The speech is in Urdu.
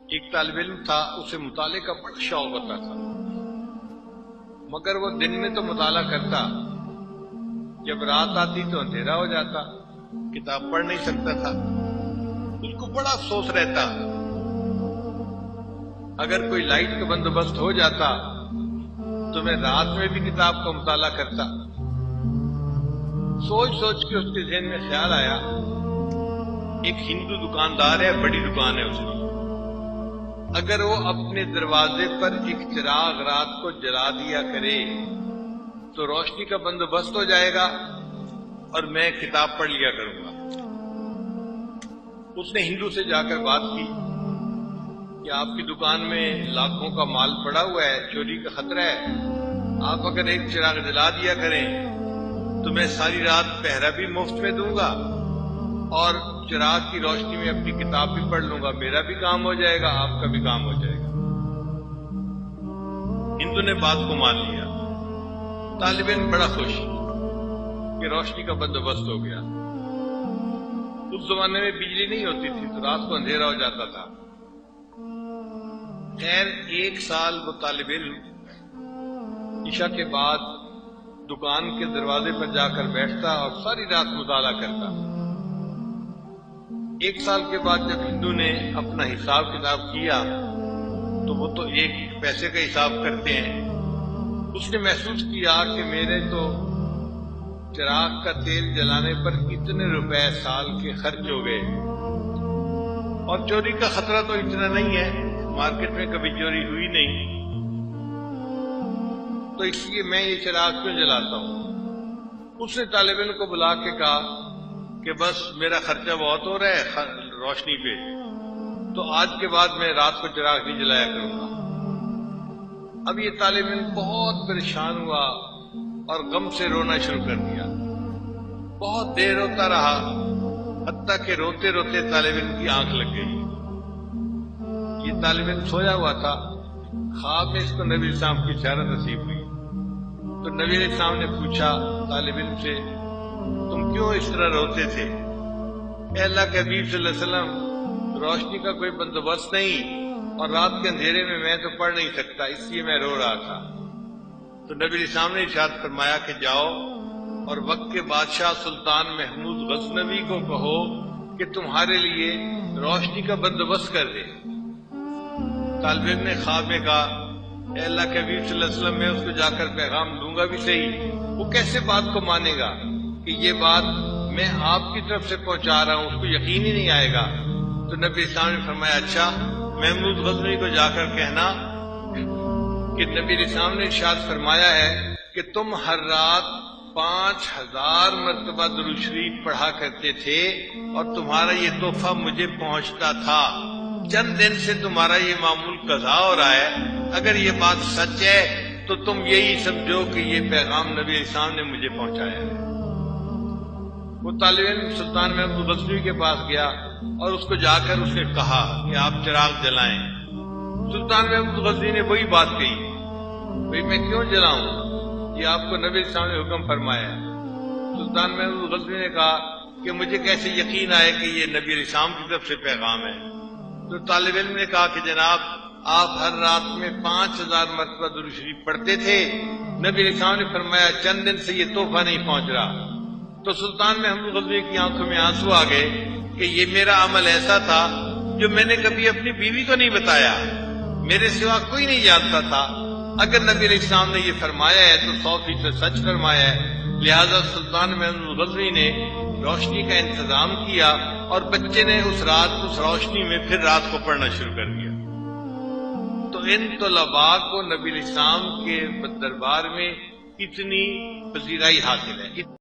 ایک طالب علم تھا، اسے مطالعے کا بڑا شوق ہوتا تھا، مگر وہ دن میں تو مطالعہ کرتا، جب رات آتی تو اندھیرا ہو جاتا، کتاب پڑھ نہیں سکتا تھا۔ اس کو بڑا افسوس رہتا، اگر کوئی لائٹ کا بندوبست ہو جاتا تو میں رات میں بھی کتاب کا مطالعہ کرتا۔ سوچ سوچ کے اس کے ذہن میں خیال آیا، ایک ہندو دکاندار ہے، بڑی دکان ہے اس کی، اگر وہ اپنے دروازے پر ایک چراغ رات کو جلا دیا کرے تو روشنی کا بندوبست ہو جائے گا اور میں کتاب پڑھ لیا کروں گا۔ اس نے ہندو سے جا کر بات کی کہ آپ کی دکان میں لاکھوں کا مال پڑا ہوا ہے، چوری کا خطرہ ہے، آپ اگر ایک چراغ جلا دیا کریں تو میں ساری رات پہرا بھی مفت میں دوں گا اور چراغ کی روشنی میں اپنی کتاب بھی پڑھ لوں گا، میرا بھی کام ہو جائے گا، آپ کا بھی کام ہو جائے گا۔ ہندو نے بات کو مان لیا۔ طالب علم بڑا خوش کہ روشنی کا بندوبست ہو گیا۔ اس زمانے میں بجلی نہیں ہوتی تھی تو رات کو اندھیرا ہو جاتا تھا۔ خیر، ایک سال وہ طالب علم عشاء کے بعد دکان کے دروازے پر جا کر بیٹھتا اور ساری رات مطالعہ کرتا۔ ایک سال کے بعد جب ہندو نے اپنا حساب کتاب کیا تو وہ تو ایک پیسے کا حساب کرتے ہیں، اس نے محسوس کیا کہ میرے تو چراغ کا تیل جلانے پر اتنے روپے سال کے خرچ ہو گئے اور چوری کا خطرہ تو اتنا نہیں ہے، مارکیٹ میں کبھی چوری ہوئی نہیں، تو اس لیے میں یہ چراغ کیوں جلاتا ہوں۔ اس نے طالب علم کو بلا کے کہا کہ بس میرا خرچہ بہت ہو رہا ہے روشنی پہ، تو آج کے بعد میں رات کو چراغ نہیں جلایا کروں گا۔ اب یہ طالب علم بہت پریشان ہوا اور غم سے رونا شروع کر دیا۔ بہت دیر روتا رہا، حتیٰ کہ روتے روتے طالب علم کی آنکھ لگ گئی۔ یہ طالب علم سویا ہوا تھا، خواب میں اس کو نبی السلام کی زیارت نصیب ہوئی، تو نبی علیہ السلام نے پوچھا طالب علم سے، تم کیوں اس طرح روتے تھے؟ اے اللہ کے حبیب صلی اللہ علیہ وسلم، روشنی کا کوئی بندوبست نہیں اور رات کے اندھیرے میں تو پڑھ نہیں سکتا، اس لیے میں رو رہا تھا۔ تو نبی علیہ السلام نے ارشاد فرمایا کہ جاؤ اور وقت کے بادشاہ سلطان محمود غزنوی کو کہو کہ تمہارے لیے روشنی کا بندوبست کر دے۔ طالب علم نے خواب میں کہا، اے اللہ کے حبیب صلی اللہ علیہ وسلم، میں اس کو جا کر پیغام دوں گا بھی صحیح، وہ کیسے بات کو مانے گا کہ یہ بات میں آپ کی طرف سے پہنچا رہا ہوں، اس کو یقین ہی نہیں آئے گا۔ تو نبی اسلام نے فرمایا، اچھا محمود غزنوی کو جا کر کہنا کہ نبی اسلام نے ارشاد فرمایا ہے کہ تم ہر رات 5000 مرتبہ درود شریف پڑھا کرتے تھے اور تمہارا یہ تحفہ مجھے پہنچتا تھا، چند دن سے تمہارا یہ معمول قضا ہو رہا ہے، اگر یہ بات سچ ہے تو تم یہی سمجھو کہ یہ پیغام نبی اسلام نے مجھے پہنچایا ہے۔ وہ طالب علم سلطان محمود غزنوی کے پاس گیا اور اس کو جا کر اس نے کہا کہ آپ چراغ جلائیں۔ سلطان محمود غزنوی نے وہی بات کہی، بھئی میں کیوں جلاؤں، یہ آپ کو نبی اسلام نے حکم فرمایا ہے۔ سلطان محمود غزنوی نے کہا کہ مجھے کیسے یقین آئے کہ یہ نبی اسلام کی طرف سے پیغام ہے۔ تو طالب علم نے کہا کہ جناب، آپ ہر رات میں 5000 مرتبہ درود شریف پڑھتے تھے، نبی علیہ السلام نے فرمایا چند دن سے یہ تحفہ نہیں پہنچ رہا۔ تو سلطان محمود غزنوی کی آنکھوں میں آنسو آ گئے کہ یہ میرا عمل ایسا تھا جو میں نے کبھی اپنی بیوی کو نہیں بتایا، میرے سوا کوئی نہیں جانتا تھا، اگر نبی علیہ السلام نے یہ فرمایا ہے تو 100% سچ فرمایا ہے۔ لہذا سلطان محمود غزنوی نے روشنی کا انتظام کیا اور بچے نے اس رات اس روشنی میں پھر رات کو پڑھنا شروع کر دیا۔ تو ان طلباء کو نبی علیہ السلام کے دربار میں اتنی پذیرائی حاصل ہے۔